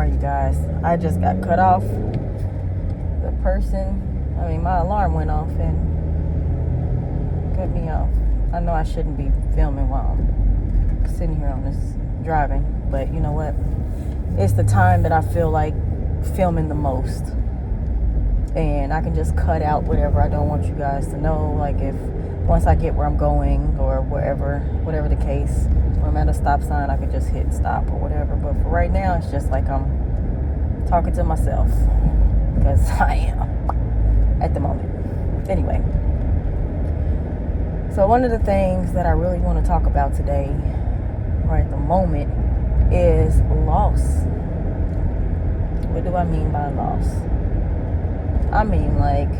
sorry, you guys. I just got cut off. My alarm went off and cut me off. I know I shouldn't be filming while I'm sitting here on this driving, but you know what? It's the time that I feel like filming the most. And I can just cut out whatever I don't want you guys to know. Like if once I get where I'm going or whatever the case, when I'm at a stop sign, I can just hit stop or whatever. But for right now, it's just like I'm talking to myself, because I am at the moment. Anyway, so one of the things that I really want to talk about today, or at the moment, is loss. What do I mean by loss? I mean, like,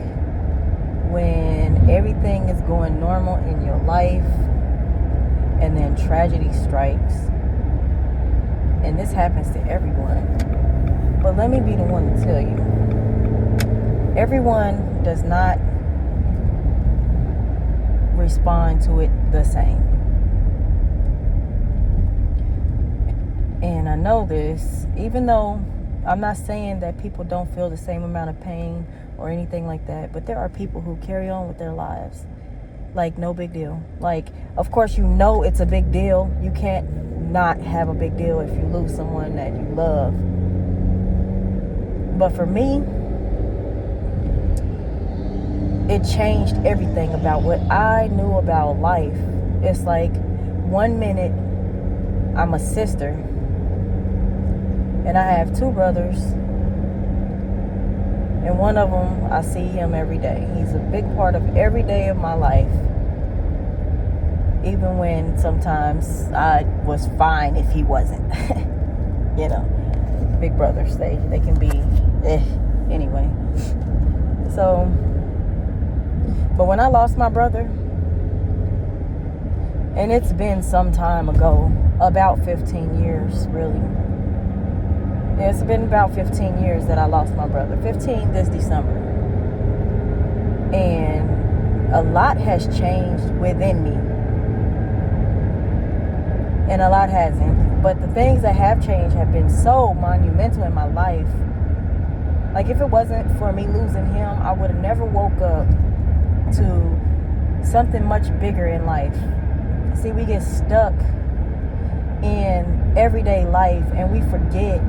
when everything is going normal in your life and then tragedy strikes, and this happens to everyone, but let me be the one to tell you, everyone does not respond to it the same. And I know this, even though I'm not saying that people don't feel the same amount of pain or anything like that, but there are people who carry on with their lives like no big deal. Like, of course, you know it's a big deal. You can't not have a big deal if you lose someone that you love. But for me, it changed everything about what I knew about life. It's like 1 minute I'm a sister and I have 2 brothers, and one of them, I see him every day. He's a big part of every day of my life, even when sometimes I was fine if he wasn't. You know, big brothers, they can be anyway. So, but when I lost my brother, and it's been some time ago, about 15 years, really. Yeah, it's been about 15 years that I lost my brother. 15 this December. And a lot has changed within me. And a lot hasn't. But the things that have changed have been so monumental in my life. Like, if it wasn't for me losing him, I would have never woke up to something much bigger in life. See, we get stuck in everyday life and we forget.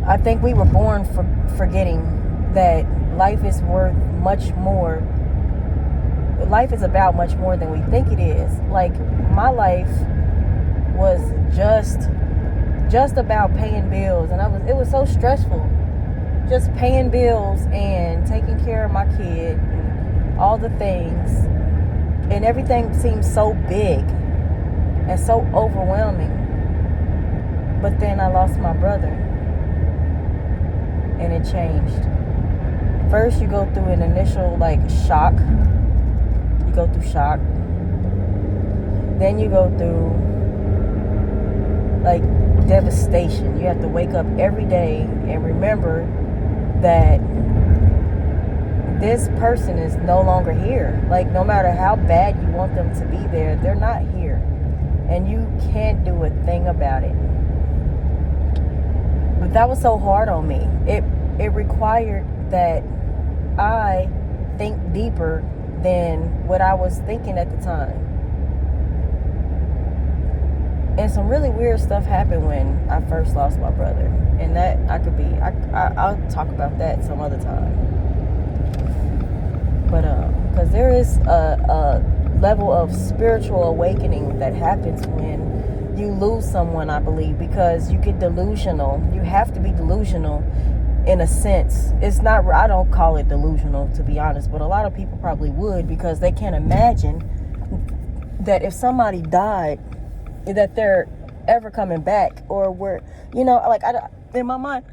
I think we were born forgetting that life is worth much more. Life is about much more than we think it is. Like, my life was just about paying bills, and it was so stressful. Just paying bills and taking care of my kid and all the things, and everything seemed so big and so overwhelming. But then I lost my brother, and it changed. First, you go through an initial shock. You go through shock. Then you go through devastation. You have to wake up every day and remember that this person is no longer here. Like, no matter how bad you want them to be there, they're not here. And you can't do a thing about it. But that was so hard on me. It required that I think deeper than what I was thinking at the time. And some really weird stuff happened when I first lost my brother. And that I'll talk about that some other time. But because there is a level of spiritual awakening that happens when you lose someone, I believe, because you get delusional. You have to be delusional in a sense. It's not, I don't call it delusional, to be honest, but a lot of people probably would, because they can't imagine that if somebody died, that they're ever coming back, or in my mind,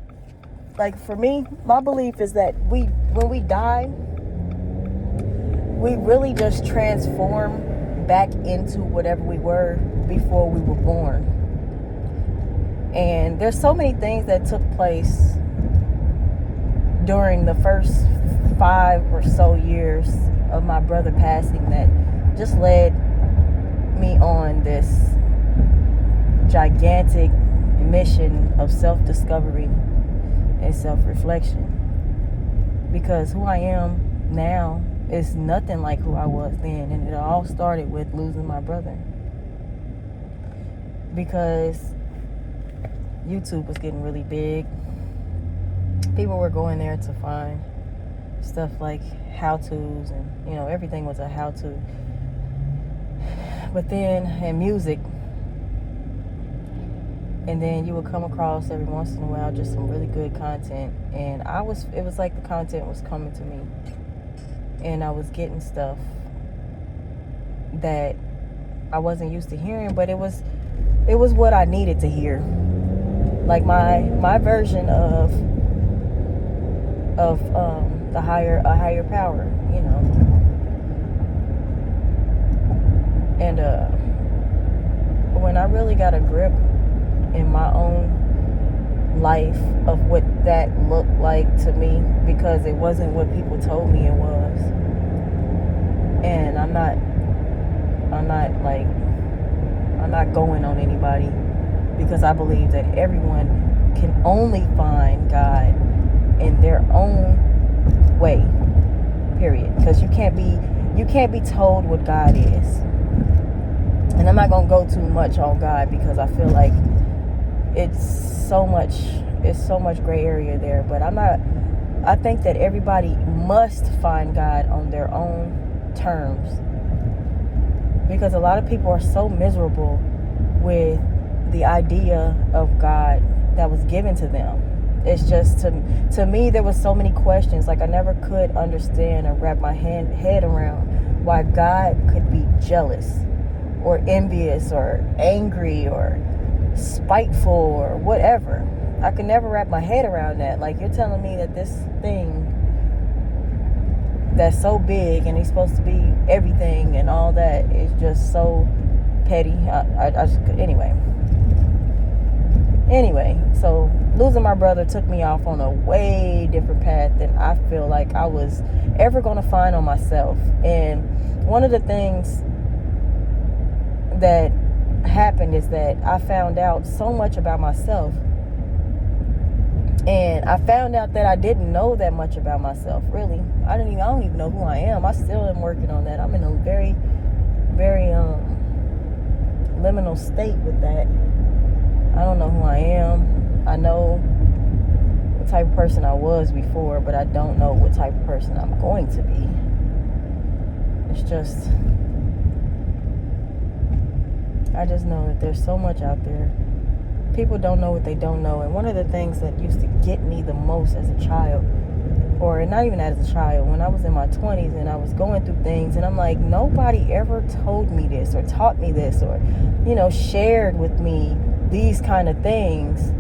for me, my belief is that when we die, we really just transform back into whatever we were before we were born. And there's so many things that took place during the first 5 or so years of my brother passing that just led me on this gigantic mission of self-discovery and self-reflection, because who I am now is nothing like who I was then. And it all started with losing my brother, because YouTube was getting really big. People were going there to find stuff like how-tos, and everything was a how-to. But then, and music, and then you would come across every once in a while just some really good content, and it was like the content was coming to me, and I was getting stuff that I wasn't used to hearing, but it was what I needed to hear, like my version of a higher power, and when I really got a grip in my own life of what that looked like to me, because it wasn't what people told me it was. And I'm not going on anybody, because I believe that everyone can only find God in their own way, period. Because you can't be told what God is. And I'm not gonna go too much on God, because I feel like it's so much gray area there. But I think that everybody must find God on their own terms, because a lot of people are so miserable with the idea of God that was given to them. It's just, to me, there was so many questions. Like, I never could understand or wrap my head around why God could be jealous or envious or angry or spiteful or whatever. I could never wrap my head around that. Like, you're telling me that this thing that's so big and he's supposed to be everything and all that is just so petty. I just, anyway, so losing my brother took me off on a way different path than I feel like I was ever going to find on myself. And one of the things that happened is that I found out so much about myself, and I found out that I didn't know that much about myself, really. I don't even know who I am. I still am working on that. I'm in a very, very liminal state with that. I don't know who I am. I know what type of person I was before, but I don't know what type of person I'm going to be. It's just, I just know that there's so much out there. People don't know what they don't know. And one of the things that used to get me the most as a child, or not even as a child, when I was in my 20s and I was going through things, and I'm like, nobody ever told me this or taught me this or, shared with me these kind of things.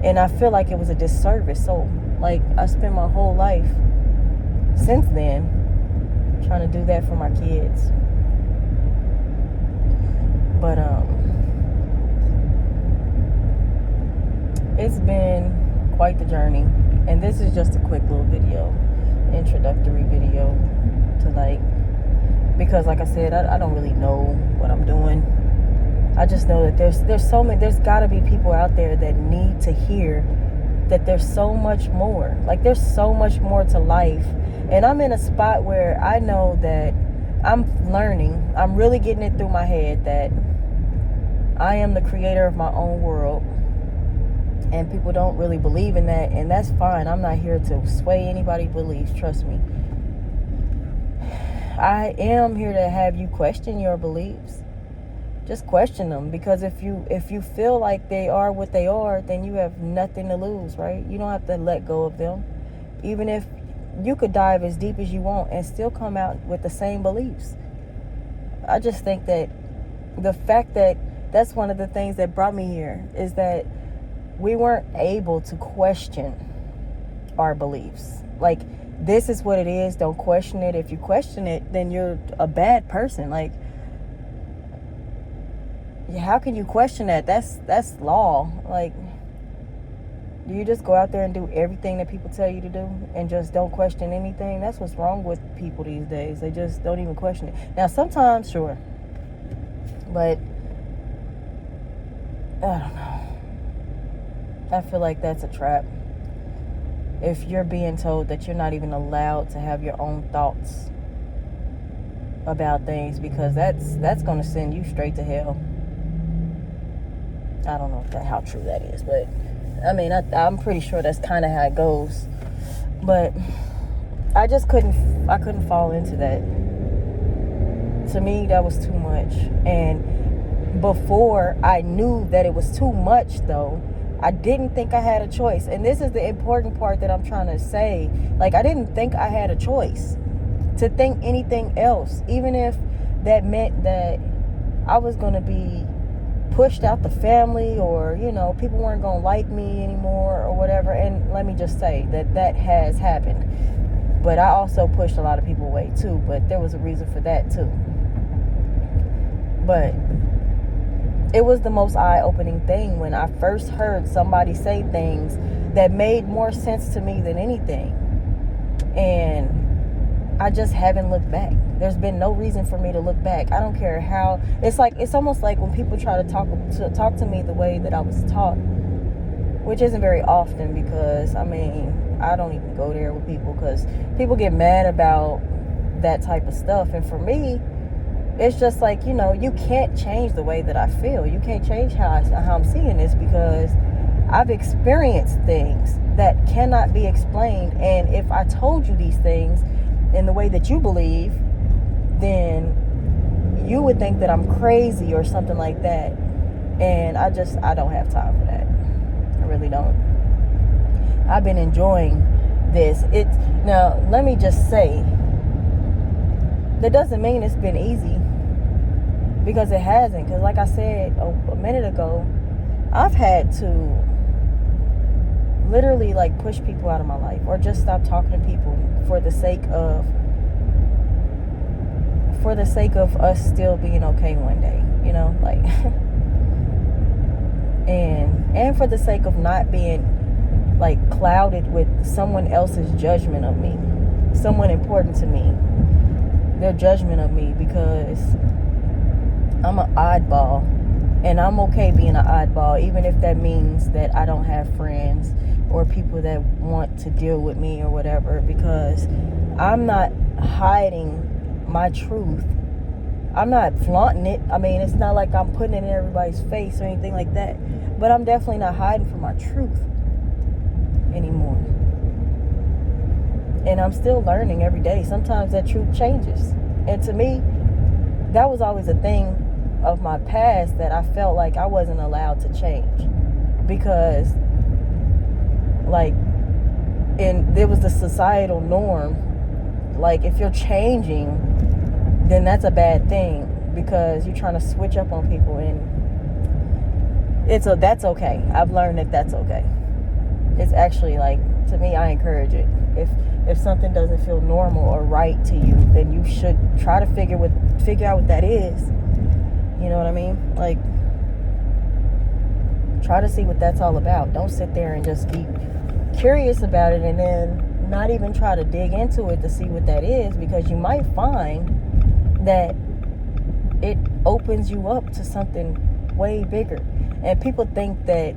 And I feel like it was a disservice. So, like, I spent my whole life since then trying to do that for my kids. But it's been quite the journey, and this is just a quick little video, introductory video to, like, because like I said, I don't really know what I'm doing. I just know that there's got to be people out there that need to hear that there's so much more. Like, there's so much more to life. And I'm in a spot where I know that I'm learning. I'm really getting it through my head that I am the creator of my own world. And people don't really believe in that, and that's fine. I'm not here to sway anybody's beliefs, trust me. I am here to have you question your beliefs. Just question them, because if you feel like they are what they are, then you have nothing to lose, right? You don't have to let go of them. Even if you could dive as deep as you want and still come out with the same beliefs. I just think that the fact that that's one of the things that brought me here is that we weren't able to question our beliefs. Like, this is what it is, don't question it. If you question it, then you're a bad person. Like, how can you question that? That's law. Like, do you just go out there and do everything that people tell you to do and just don't question anything? That's what's wrong with people these days. They just don't even question it. Now, sometimes, sure, but I don't know. I feel like that's a trap. If you're being told that you're not even allowed to have your own thoughts about things, because that's going to send you straight to hell. I don't know how true that is, but I mean, I'm pretty sure that's kind of how it goes. But I just couldn't fall into that. To me, that was too much. And before I knew that it was too much, though, I didn't think I had a choice. And this is the important part that I'm trying to say. Like, I didn't think I had a choice to think anything else, even if that meant that I was going to be pushed out the family, or, you know, people weren't going to like me anymore or whatever. And let me just say that has happened. But I also pushed a lot of people away too, but there was a reason for that too. But it was the most eye-opening thing when I first heard somebody say things that made more sense to me than anything. And I just haven't looked back. There's been no reason for me to look back. I don't care how. It's almost like when people try to talk to me the way that I was taught, which isn't very often, because I mean, I don't even go there with people because people get mad about that type of stuff. And for me, it's just like, you know, you can't change the way that I feel. You can't change how I'm seeing this, because I've experienced things that cannot be explained. And if I told you these things in the way that you believe, then you would think that I'm crazy or something like that. And I don't have time for that. I really don't. I've been enjoying this. Now, let me just say, that doesn't mean it's been easy, because it hasn't. Because like I said a minute ago, I've had to literally like push people out of my life, or just stop talking to people for the sake of us still being okay one day, you know, like and for the sake of not being like clouded with someone else's judgment of me, someone important to me, their judgment of me, because I'm an oddball, and I'm okay being an oddball, even if that means that I don't have friends or people that want to deal with me or whatever, because I'm not hiding my truth. I'm not flaunting it. I mean, it's not like I'm putting it in everybody's face or anything like that, but I'm definitely not hiding from my truth anymore. And I'm still learning every day. Sometimes that truth changes. And to me, that was always a thing of my past that I felt like I wasn't allowed to change, because like, and there was the societal norm, like if you're changing, then that's a bad thing, because you're trying to switch up on people, and that's okay. I've learned that that's okay. It's actually, like, to me, I encourage it. If something doesn't feel normal or right to you, then you should try to figure out what that is. You know what I mean? Like, try to see what that's all about. Don't sit there and just be curious about it and then not even try to dig into it to see what that is, because you might find that it opens you up to something way bigger. And people think that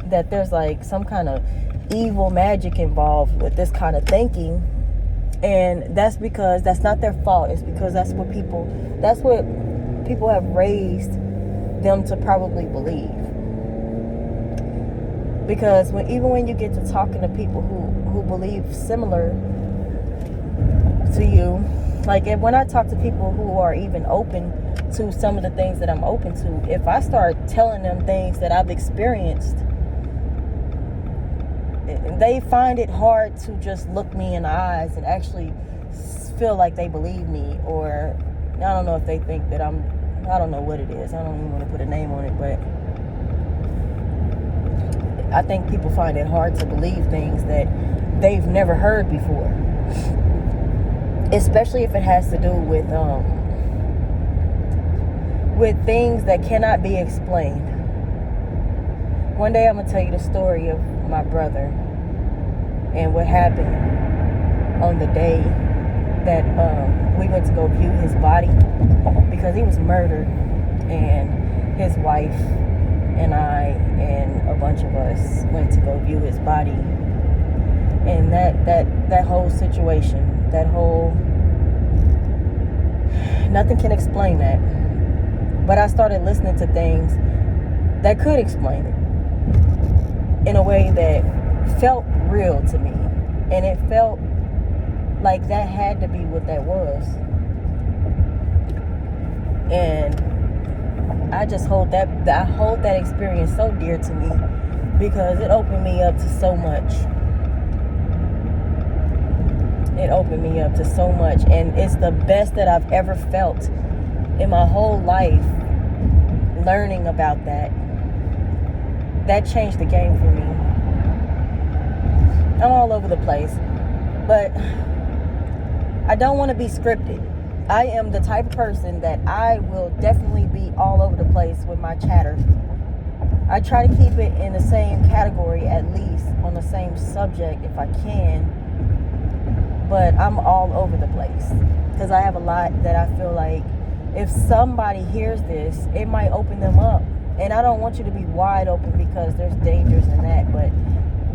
that there's like some kind of evil magic involved with this kind of thinking, and that's because that's not their fault. It's because that's what people have raised them to probably believe. Because even when you get to talking to people who believe similar to you, like when I talk to people who are even open to some of the things that I'm open to, if I start telling them things that I've experienced, they find it hard to just look me in the eyes and actually feel like they believe me. Or I don't know if they think that I don't know what it is. I don't even want to put a name on it, but I think people find it hard to believe things that they've never heard before, especially if it has to do with things that cannot be explained. One day I'm gonna tell you the story of my brother and what happened on the day that we went to go view his body, because he was murdered, and his wife and I and a bunch bunch of us went to go view his body. And that whole situation, nothing can explain that. But I started listening to things that could explain it in a way that felt real to me. And it felt like that had to be what that was. And I just hold that experience so dear to me because it opened me up to so much. It opened me up to so much, and it's the best that I've ever felt in my whole life. Learning about that changed the game for me. I'm all over the place, but I don't want to be scripted. I am the type of person that I will definitely be all over the place with my chatter. I try to keep it in the same category, at least on the same subject if I can. But I'm all over the place because I have a lot that I feel like if somebody hears this, it might open them up. And I don't want you to be wide open because there's dangers in that, but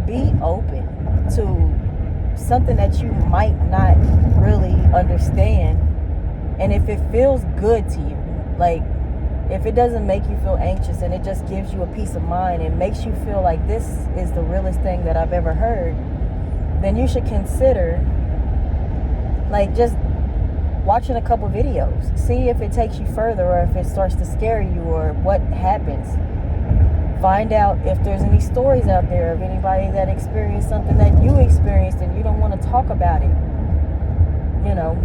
be open to something that you might not really understand. And if it feels good to you, like if it doesn't make you feel anxious and it just gives you a peace of mind and makes you feel like this is the realest thing that I've ever heard, then you should consider like just watching a couple videos. See if it takes you further or if it starts to scare you or what happens. Find out if there's any stories out there of anybody that experienced something that you experienced and you don't want to talk about it. You know,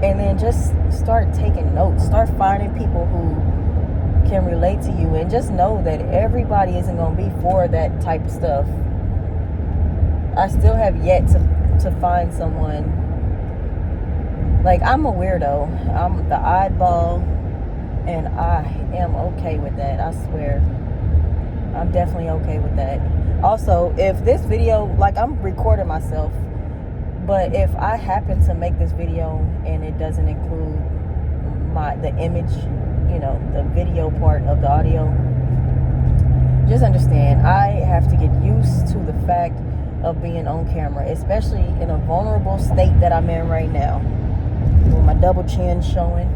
and then just start taking notes. Start finding people who can relate to you and just know that everybody isn't going to be for that type of stuff. I still have yet to find someone. Like, I'm a weirdo. I'm the oddball, and I am okay with that. I swear. I'm definitely okay with that. Also, if this video, like, I'm recording myself, but if I happen to make this video and it doesn't include the image, you know, the video part of the audio, just understand, I have to get used to the fact of being on camera, especially in a vulnerable state that I'm in right now, with my double chin showing,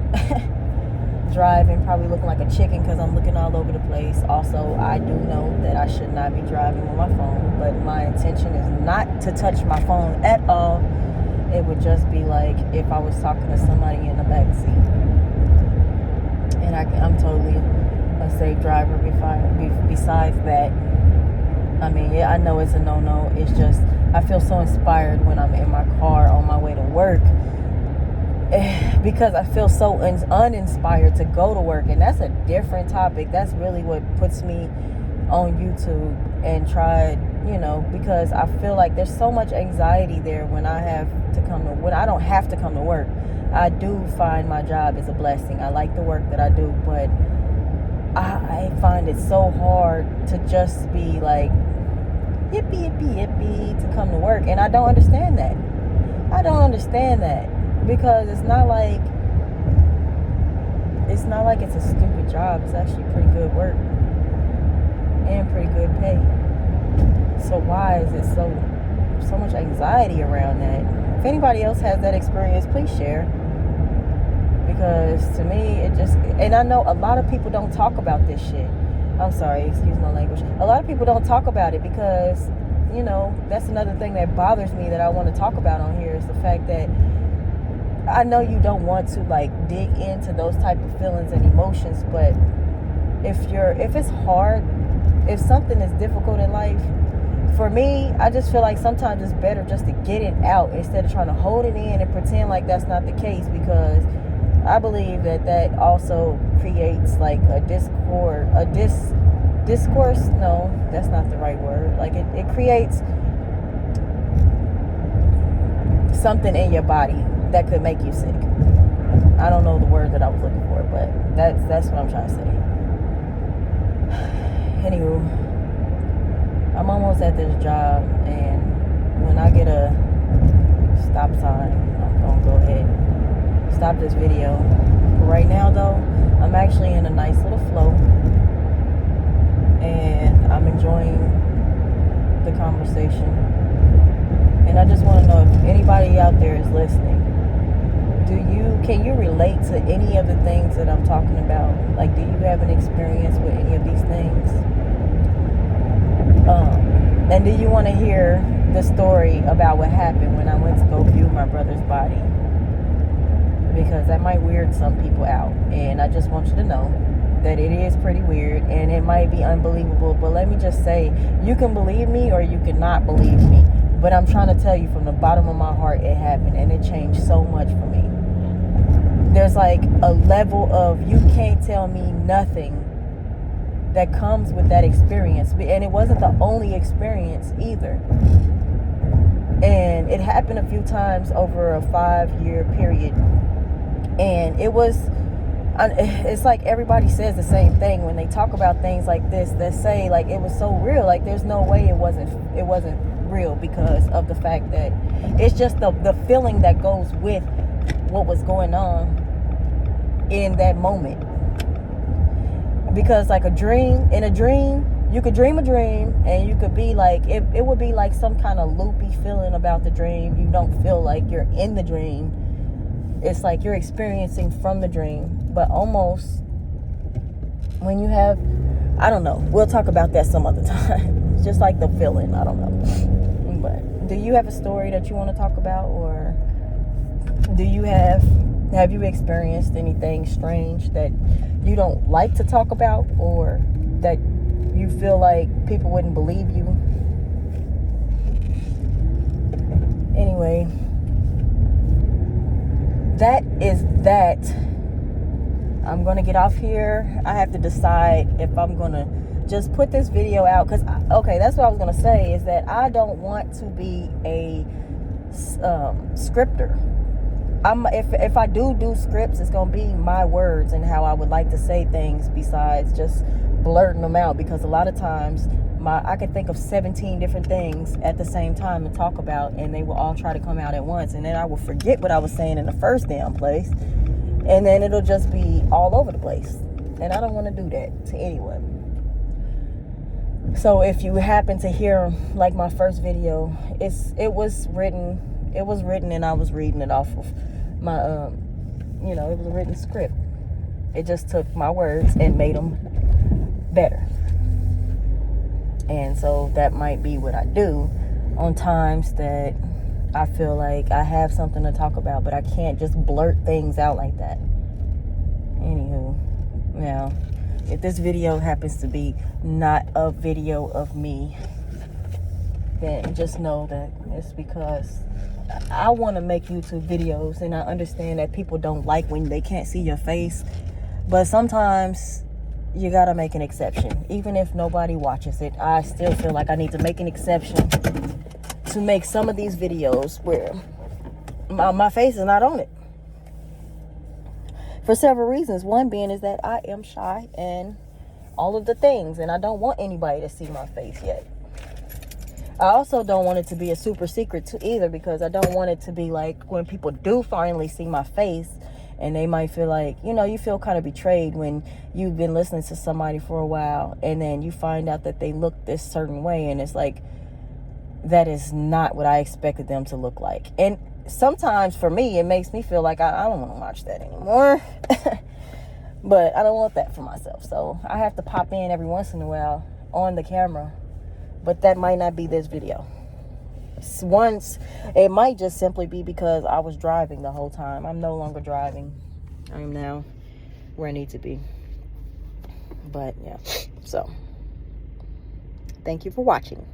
driving, probably looking like a chicken because I'm looking all over the place. Also, I do know that I should not be driving with my phone, but my intention is not to touch my phone at all. It would just be like if I was talking to somebody in the back seat, and I'm totally a safe driver. Besides that, I mean, yeah, I know it's a no-no. It's just I feel so inspired when I'm in my car on my way to work because I feel so uninspired to go to work. And that's a different topic. That's really what puts me on YouTube and tried, you know, because I feel like there's so much anxiety there when I don't have to come to work. I do find my job is a blessing. I like the work that I do, but I find it so hard to just be like, yippee, yippee, yippee, to come to work. And I don't understand that. Because it's not like it's a stupid job. It's actually pretty good work and pretty good pay. So why is it so much anxiety around that? If anybody else has that experience, please share. Because to me, and I know a lot of people don't talk about this shit. I'm sorry, excuse my language. A lot of people don't talk about it because, you know, that's another thing that bothers me that I want to talk about on here is the fact that I know you don't want to like dig into those type of feelings and emotions, but if it's hard, if something is difficult in life, for me, I just feel like sometimes it's better just to get it out instead of trying to hold it in and pretend like that's not the case, because I believe that also creates like a discourse. No, that's not the right word. Like it creates something in your body that could make you sick. I don't know the word that I was looking for, but that's what I'm trying to say. Anywho, I'm almost at this job, and when I get a stop sign, I'm gonna go ahead and stop this video. Right now though, I'm actually in a nice little flow. is listening, can you relate to any of the things that I'm talking about? Like, do you have an experience with any of these things? And do you want to hear the story about what happened when I went to go view my brother's body? Because that might weird some people out, and I just want you to know that it is pretty weird, and it might be unbelievable, but let me just say, you can believe me or you cannot believe me, but I'm trying to tell you from the bottom of my heart, it happened, and it changed so much for me. There's like a level of, you can't tell me nothing that comes with that experience, and it wasn't the only experience either. And it happened a few times over a 5-year period, and it's like everybody says the same thing when they talk about things like this. They say like it was so real, like there's no way it wasn't real, because of the fact that it's just the feeling that goes with what was going on in that moment. Because like in a dream, you could dream a dream, and you could be like, it would be like some kind of loopy feeling about the dream. You don't feel like you're in the dream. It's like you're experiencing from the dream. But almost when you have, I don't know, we'll talk about that some other time. It's just like the feeling, I don't know. But do you have a story that you want to talk about, or have you experienced anything strange that you don't like to talk about, or that you feel like people wouldn't believe you? Anyway, that is that. I'm going to get off here. I have to decide if I'm going to just put this video out, because, okay, that's what I was going to say, is that I don't want to be a scripter. If I do scripts, it's going to be my words and how I would like to say things, besides just blurting them out, because a lot of times I can think of 17 different things at the same time to talk about, and they will all try to come out at once, and then I will forget what I was saying in the first damn place, and then it'll just be all over the place, and I don't want to do that to anyone. So if you happen to hear like my first video, it was written and I was reading it off of my it was a written script. It just took my words and made them better. And so that might be what I do on times that I feel like I have something to talk about, but I can't just blurt things out like that. Anywho, now, if this video happens to be not a video of me, then just know that it's because I want to make YouTube videos, and I understand that people don't like when they can't see your face, but sometimes you gotta make an exception. Even if nobody watches it, I still feel like I need to make an exception to make some of these videos where my face is not on it, for several reasons. One being is that I am shy and all of the things, and I don't want anybody to see my face yet. I also don't want it to be a super secret too either, because I don't want it to be like when people do finally see my face, and they might feel like, you feel kind of betrayed when you've been listening to somebody for a while, and then you find out that they look this certain way, and it's like, that is not what I expected them to look like. And sometimes for me, it makes me feel like I don't want to watch that anymore. But I don't want that for myself. So I have to pop in every once in a while on the camera. But that might not be this video. Once, it might just simply be because I was driving the whole time. I'm no longer driving. I am now where I need to be. But yeah, so thank you for watching.